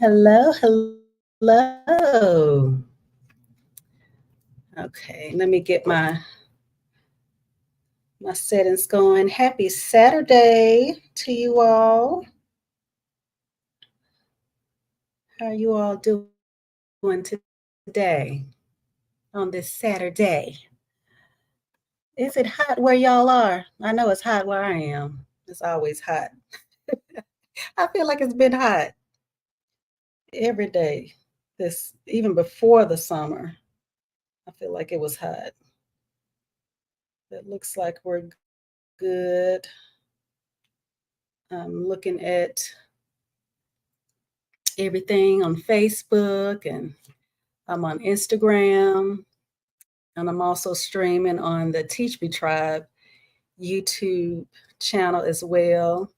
Hello, hello. Okay, let me get my settings going. Happy Saturday to you all. How are you all doing today on this Saturday? Is it hot where y'all are? I know it's hot where I am. It's always hot. I feel like it's been hot every day. This even before the summer. I feel like it was hot. It looks like we're good. I'm looking at everything on Facebook and I'm on Instagram and I'm also streaming on the Teach Me Tribe YouTube channel as well.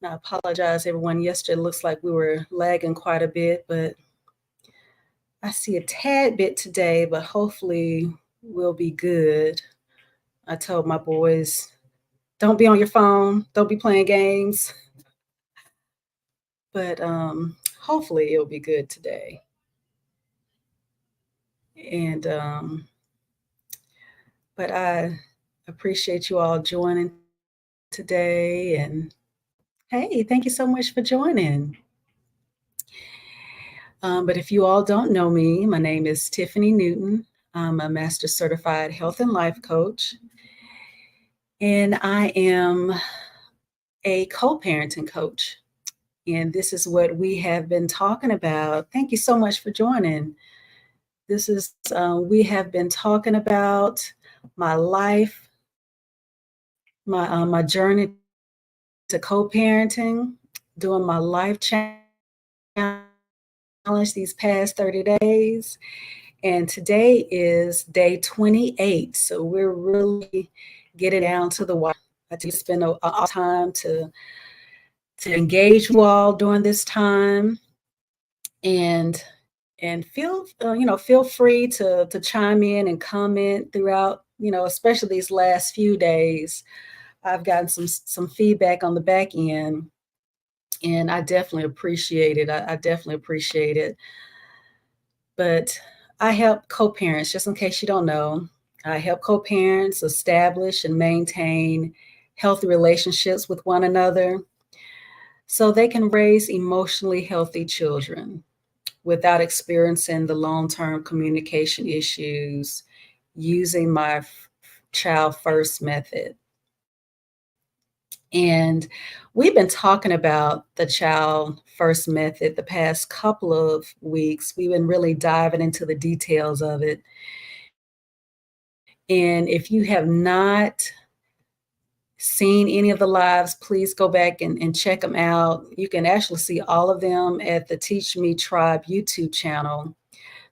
And I apologize, everyone. Yesterday looks like we were lagging quite a bit, but I see a tad bit today, but hopefully we'll be good. I told my boys, don't be on your phone, don't be playing games, but hopefully it'll be good today. And but I appreciate you all joining today. And hey, thank you so much for joining. But if you all don't know me, my name is Tiffany Newton. I'm a Master Certified Health and Life Coach, and I am a co parenting coach. And this is what we have been talking about. Thank you so much for joining. We have been talking about my life, my journey to co-parenting, doing my life challenge these past 30 days. And today is day 28. So we're really getting down to the wire. I do spend a time to engage you all during this time and feel free to chime in and comment throughout, especially these last few days. I've gotten some feedback on the back end, and I definitely appreciate it. I definitely appreciate it. But I help co-parents, just in case you don't know, I help co-parents establish and maintain healthy relationships with one another so they can raise emotionally healthy children without experiencing the long-term communication issues using my child first method. And we've been talking about the child first method the past couple of weeks. We've been really diving into the details of it. And if you have not seen any of the lives, please go back and check them out. You can actually see all of them at the Teach Me Tribe YouTube channel.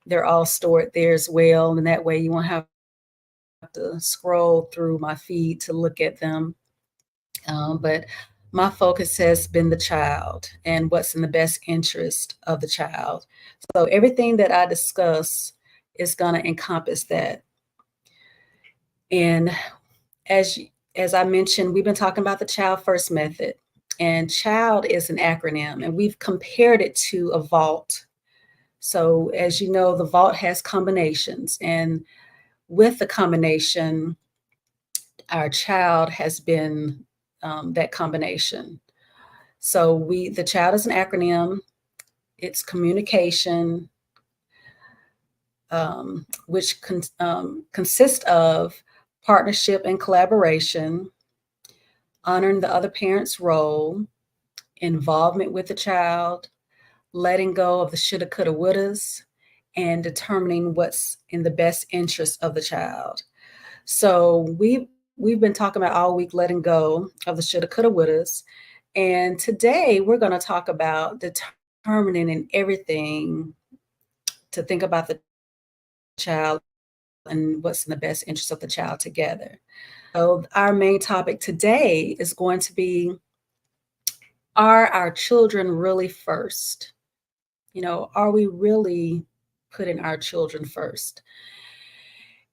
They're all stored there as well. And that way you won't have to scroll through my feed to look at them. But my focus has been the child and what's in the best interest of the child. So everything that I discuss is going to encompass that. And as as I mentioned, we've been talking about the child first method, and child is an acronym, and we've compared it to a vault. So as you know, the vault has combinations, and with the combination, our child has been that combination. So the child is an acronym. It's communication, which consists of partnership and collaboration, honoring the other parent's role, involvement with the child, letting go of the shoulda, coulda, wouldas, and determining what's in the best interest of the child. So we've been talking about all week letting go of the shoulda, coulda, wouldas, and today we're going to talk about determining in everything to think about the child and what's in the best interest of the child together. So our main topic today is going to be, are our children really first? Are we really putting our children first?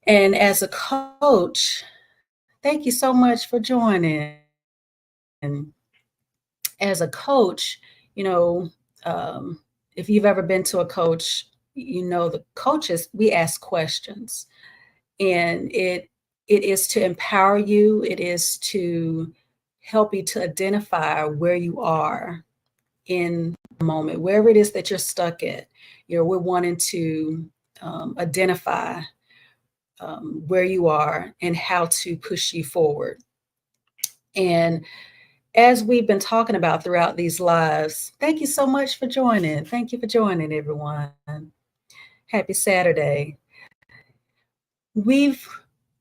And as a coach, thank you so much for joining. As a coach, you know, Um, if you've ever been to a coach, you know the coaches, we ask questions, and it is to empower you. It is to help you to identify where you are in the moment, wherever it is that you're stuck at. You know, we're wanting to identify where you are and how to push you forward. And as we've been talking about throughout these lives, thank you so much for joining. Thank you for joining, everyone. Happy Saturday. We've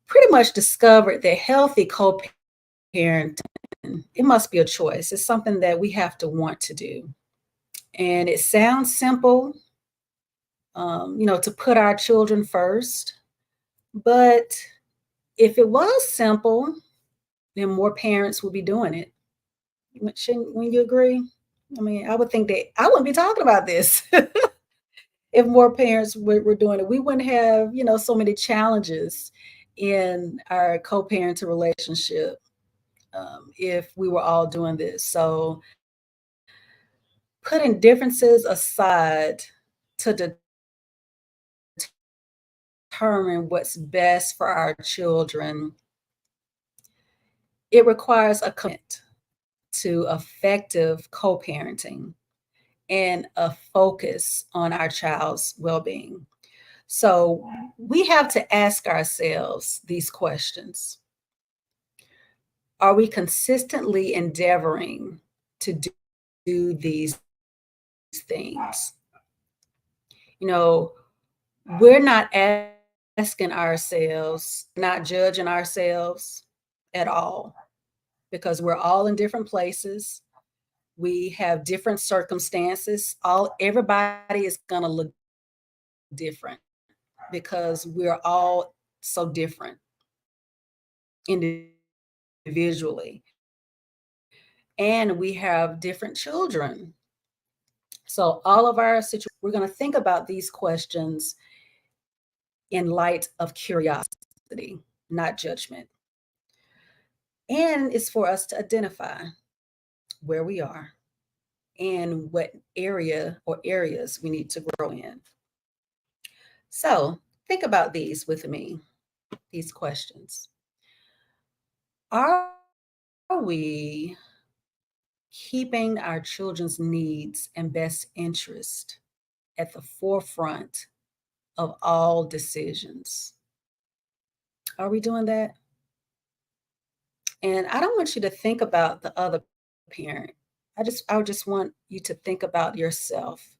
pretty much discovered that healthy co-parenting, it must be a choice. It's something that we have to want to do. And it sounds simple, to put our children first. But if it was simple, then more parents would be doing it. Wouldn't you agree? I mean, I would think that I wouldn't be talking about this if more parents were doing it. We wouldn't have, so many challenges in our co-parenting relationship if we were all doing this. So putting differences aside to determine what's best for our children, it requires a commitment to effective co-parenting and a focus on our child's well-being. So we have to ask ourselves these questions. Are we consistently endeavoring to do these things? We're not asking ourselves, not judging ourselves at all, because we're all in different places. We have different circumstances. Everybody is going to look different because we're all so different individually. And we have different children. So all of our situations, we're going to think about these questions in light of curiosity, not judgment. And it's for us to identify where we are and what area or areas we need to grow in. So think about these with me, these questions. Are we keeping our children's needs and best interest at the forefront of all decisions? Are we doing that? And I don't want you to think about the other parent. I would just want you to think about yourself.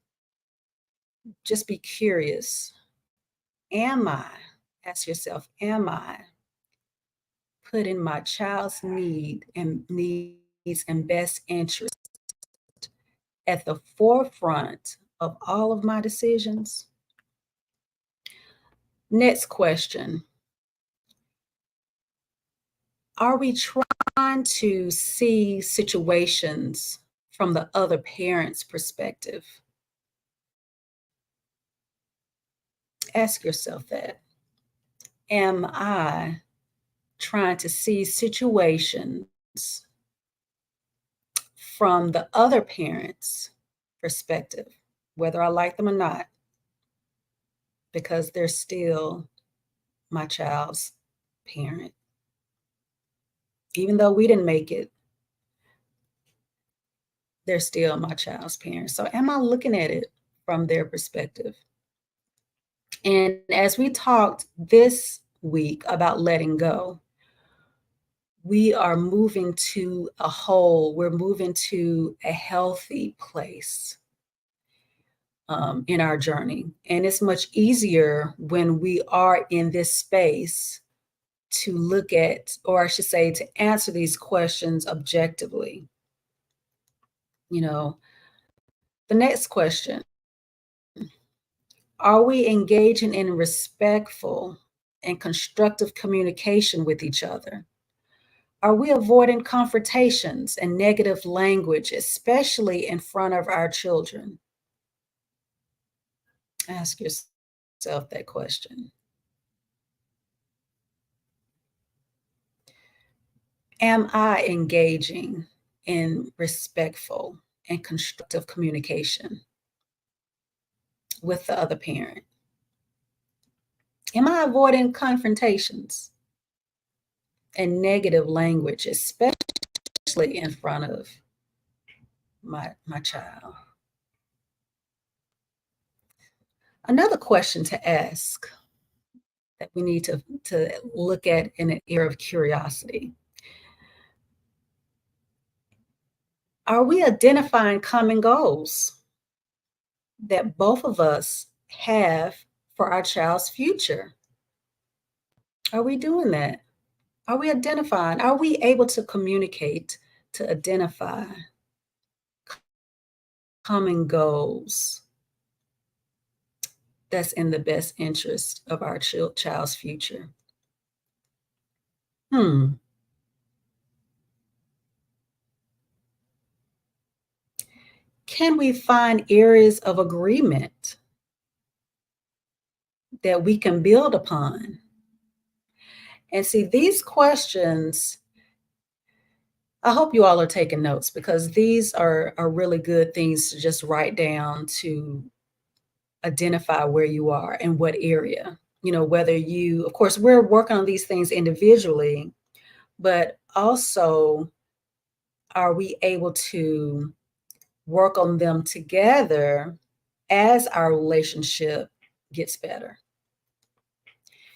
Just be curious. Ask yourself, am I putting my child's needs and best interest at the forefront of all of my decisions? Next question. Are we trying to see situations from the other parent's perspective? Ask yourself that. Am I trying to see situations from the other parent's perspective, whether I like them or not, because they're still my child's parent? Even though we didn't make it, they're still my child's parent. So am I looking at it from their perspective? And as we talked this week about letting go, we are moving to we're moving to a healthy place in our journey. And it's much easier when we are in this space to look at, or I should say, to answer these questions objectively. The next question, are we engaging in respectful and constructive communication with each other? Are we avoiding confrontations and negative language, especially in front of our children? Ask yourself that question. Am I engaging in respectful and constructive communication with the other parent? Am I avoiding confrontations and negative language, especially in front of my child? Another question to ask that we need to look at in an era of curiosity. Are we identifying common goals that both of us have for our child's future? Are we doing that? Are we identifying? Are we able to communicate to identify common goals that's in the best interest of our child's future? Hmm. Can we find areas of agreement that we can build upon? And see, these questions, I hope you all are taking notes because these are really good things to just write down to identify where you are and what area. Whether you, of course, we're working on these things individually, but also are we able to work on them together as our relationship gets better?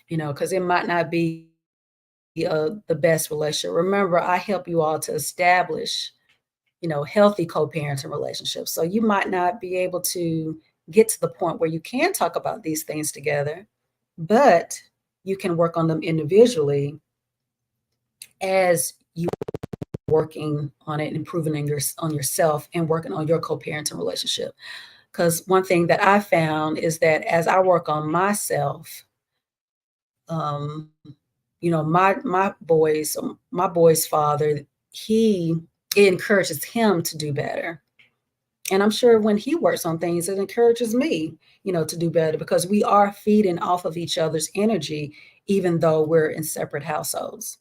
Because it might not be the best relationship. Remember, I help you all to establish, healthy co-parenting relationships. So you might not be able to get to the point where you can talk about these things together, but you can work on them individually as you are working on it, improving on yourself and working on your co-parenting relationship. Because one thing that I found is that as I work on myself, um, my boy's father, it encourages him to do better. And I'm sure when he works on things, it encourages me, to do better because we are feeding off of each other's energy, even though we're in separate households.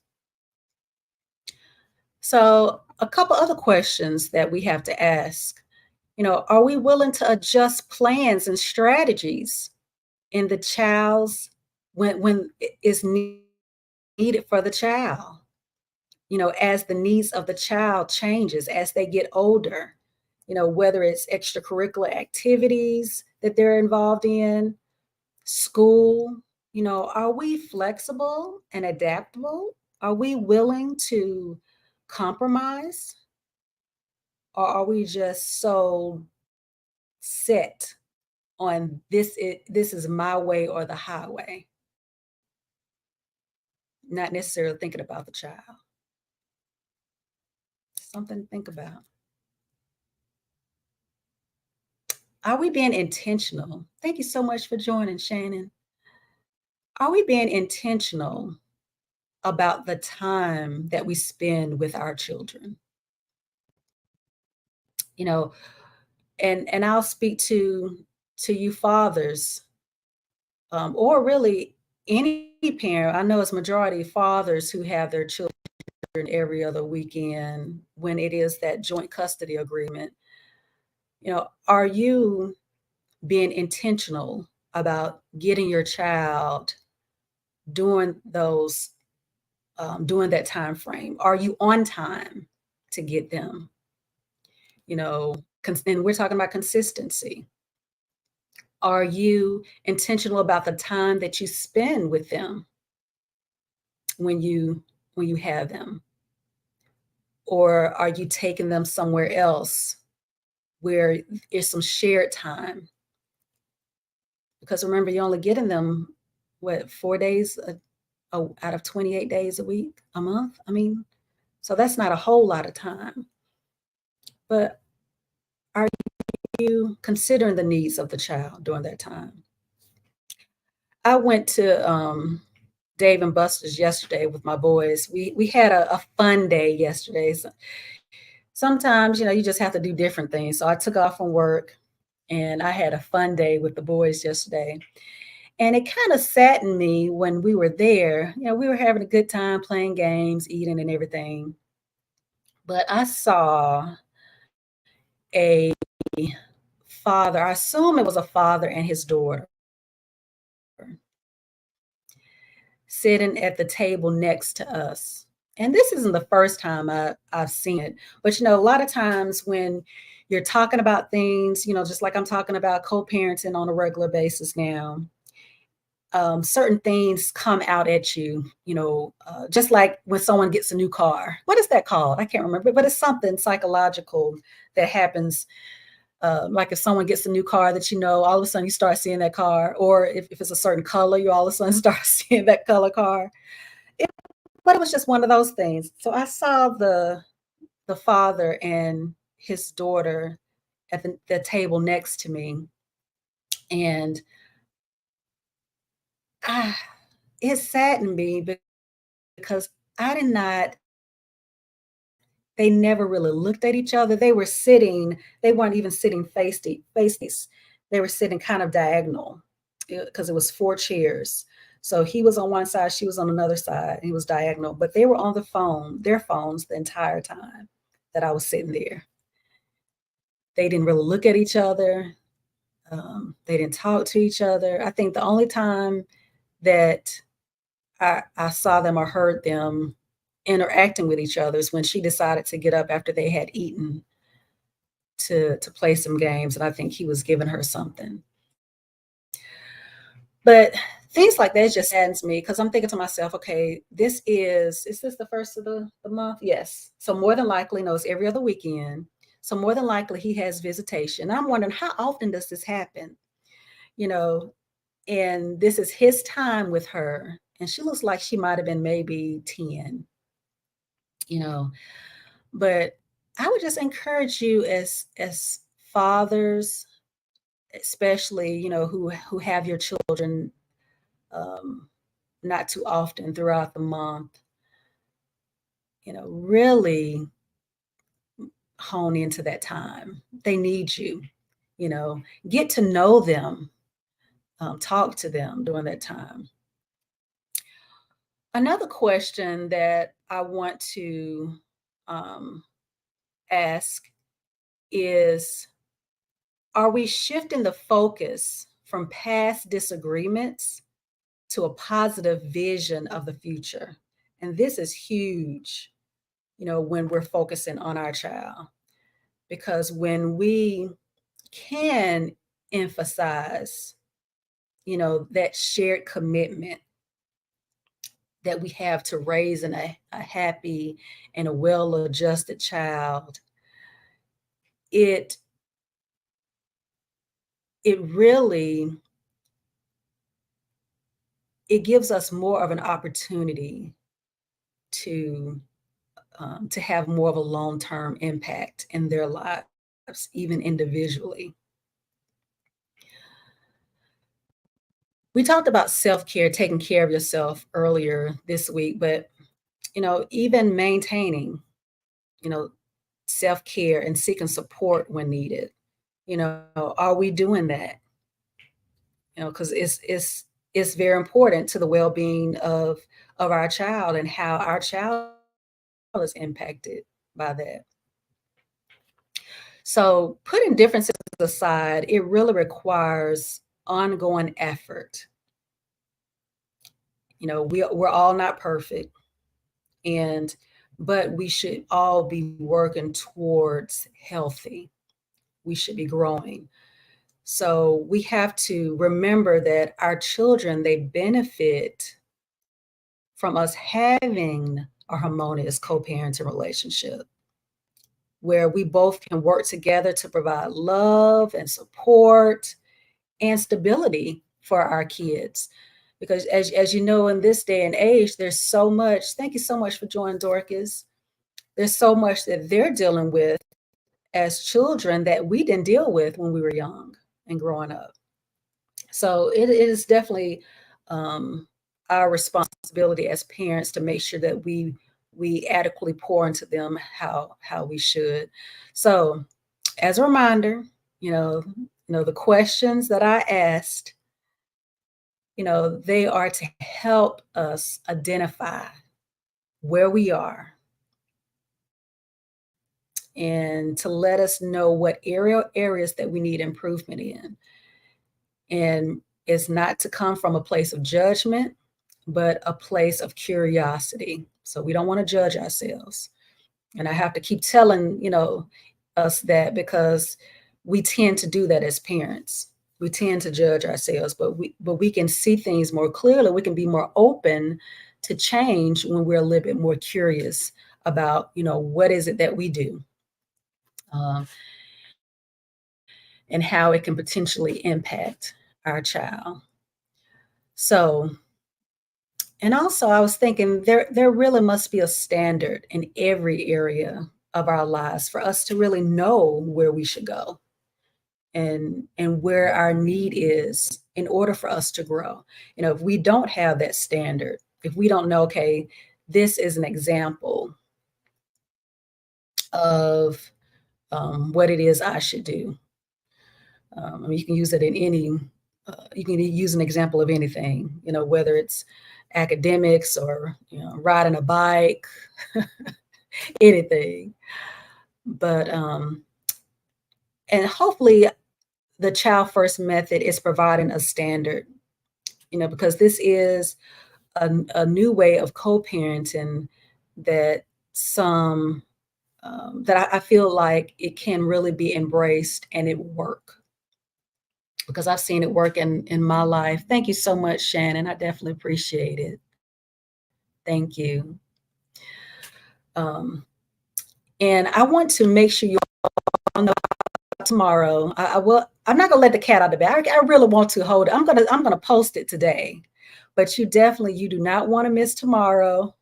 So a couple other questions that we have to ask, are we willing to adjust plans and strategies in the child's when it is needed for the child? As the needs of the child changes as they get older, whether it's extracurricular activities that they're involved in, school, are we flexible and adaptable? Are we willing to compromise? Or are we just so set on this is my way or the highway, not necessarily thinking about the child? Something to think about. Are we being intentional? Thank you so much for joining, Shannon. Are we being intentional about the time that we spend with our children? You know, and I'll speak to you fathers, or really any parent. I know it's majority of fathers who have their children every other weekend when it is that joint custody agreement. Are you being intentional about getting your child during those during that time frame? Are you on time to get them? And we're talking about consistency. Are you intentional about the time that you spend with them when you have them? Or are you taking them somewhere else where there's some shared time? Because remember, you're only getting them, what, 4 days out of 28 days a week, a month? I mean, so that's not a whole lot of time. But are you considering the needs of the child during that time? I went to Dave and Buster's yesterday with my boys. We had a fun day yesterday. So sometimes, you just have to do different things. So I took off from work and I had a fun day with the boys yesterday. And it kind of saddened me when we were there. We were having a good time playing games, eating and everything. But I saw a father, I assume it was a father and his daughter, sitting at the table next to us. And this isn't the first time I've seen it, but a lot of times when you're talking about things, just like I'm talking about co-parenting on a regular basis now, certain things come out at you, just like when someone gets a new car. What is that called? I can't remember, but it's something psychological that happens. Like if someone gets a new car that all of a sudden you start seeing that car, or if it's a certain color, you all of a sudden start seeing that color car. But it was just one of those things. So I saw the father and his daughter at the table next to me, and ah, it saddened me because I did not. They never really looked at each other. They were sitting. They weren't even sitting face to face. They were sitting kind of diagonal because it was four chairs. So he was on one side, she was on another side. He was diagonal, but they were on their phones the entire time that I was sitting there. They didn't really look at each other. They didn't talk to each other. I think the only time that I saw them or heard them interacting with each other is when she decided to get up after they had eaten to play some games, and I think he was giving her something. But things like that just saddens me because I'm thinking to myself, okay, is this the first of the month? Yes. So more than likely, no, it's every other weekend. So more than likely he has visitation. I'm wondering how often does this happen? You know, and this is his time with her. And she looks like she might have been maybe 10, you know. But I would just encourage you as fathers, especially, who have your children um, not too often throughout the month, really hone into that time. They need you, you know, get to know them, talk to them during that time. Another question that I want to um, ask is, are we shifting the focus from past disagreements to a positive vision of the future? And this is huge, when we're focusing on our child, because when we can emphasize, that shared commitment that we have to raising a happy and a well-adjusted child, it it really it gives us more of an opportunity to to have more of a long-term impact in their lives, even individually. We talked about self-care, taking care of yourself earlier this week, but even maintaining, you know, self-care and seeking support when needed. Are we doing that? Because it's very important to the well-being of our child and how our child is impacted by that. So putting differences aside, it really requires ongoing effort. We're all not perfect, and but we should all be working towards healthy. We should be growing. So we have to remember that our children, they benefit from us having a harmonious co-parenting relationship where we both can work together to provide love and support and stability for our kids. Because as you know, in this day and age, there's so much. Thank you so much for joining, Dorcas. There's so much that they're dealing with as children that we didn't deal with when we were young and growing up. So it is definitely our responsibility as parents to make sure that we adequately pour into them how we should. So as a reminder, the questions that I asked, they are to help us identify where we are, and to let us know what areas that we need improvement in. And it's not to come from a place of judgment, but a place of curiosity. So we don't want to judge ourselves. And I have to keep telling, us that, because we tend to do that as parents. We tend to judge ourselves, but we can see things more clearly. We can be more open to change when we're a little bit more curious about, what is it that we do, um, and how it can potentially impact our child. So, and also I was thinking there really must be a standard in every area of our lives for us to really know where we should go, and where our need is in order for us to grow. If we don't have that standard, if we don't know, okay, this is an example of what it is I should do. You can use it in any, you can use an example of anything, whether it's academics or, riding a bike, anything. But, and hopefully the child first method is providing a standard, because this is a new way of co-parenting that some, that I feel like it can really be embraced and it work, because I've seen it work in my life. Thank you so much, Shannon. I definitely appreciate it. Thank you. Um, and I want to make sure you all know tomorrow. I will. I'm not gonna let the cat out of the bag. I really want to hold it. I'm gonna post it today, but you do not want to miss tomorrow.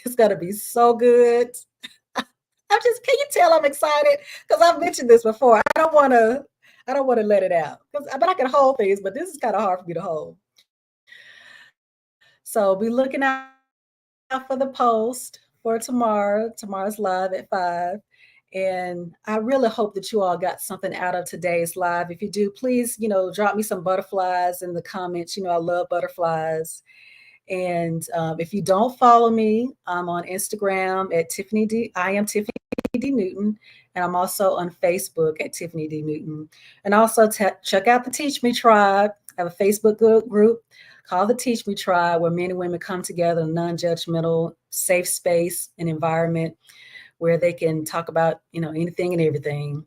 It's gonna be so good. Can you tell I'm excited? Because I've mentioned this before. I don't want to let it out. But I can hold things, but this is kind of hard for me to hold. So be looking out for the post for tomorrow. Tomorrow's live at 5. And I really hope that you all got something out of today's live. If you do, please, drop me some butterflies in the comments. I love butterflies. And if you don't follow me, I'm on Instagram at Tiffany D. I am Tiffany D. Newton. And I'm also on Facebook at Tiffany D. Newton. And also check out the Teach Me Tribe. I have a Facebook group called the Teach Me Tribe, where men and women come together in a non-judgmental, safe space and environment where they can talk about, anything and everything.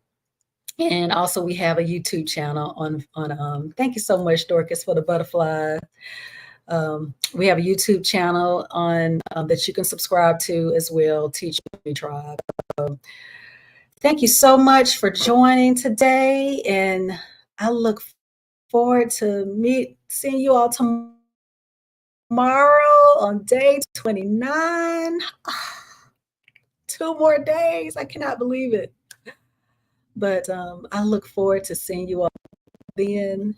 And also we have a YouTube channel on thank you so much, Dorcas, for the butterfly. We have a YouTube channel on that you can subscribe to as well, Teach Me Tribe. Thank you so much for joining today, and I look forward to seeing you all tomorrow on day 29. 2 more days. I cannot believe it. But I look forward to seeing you all then.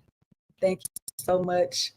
Thank you so much.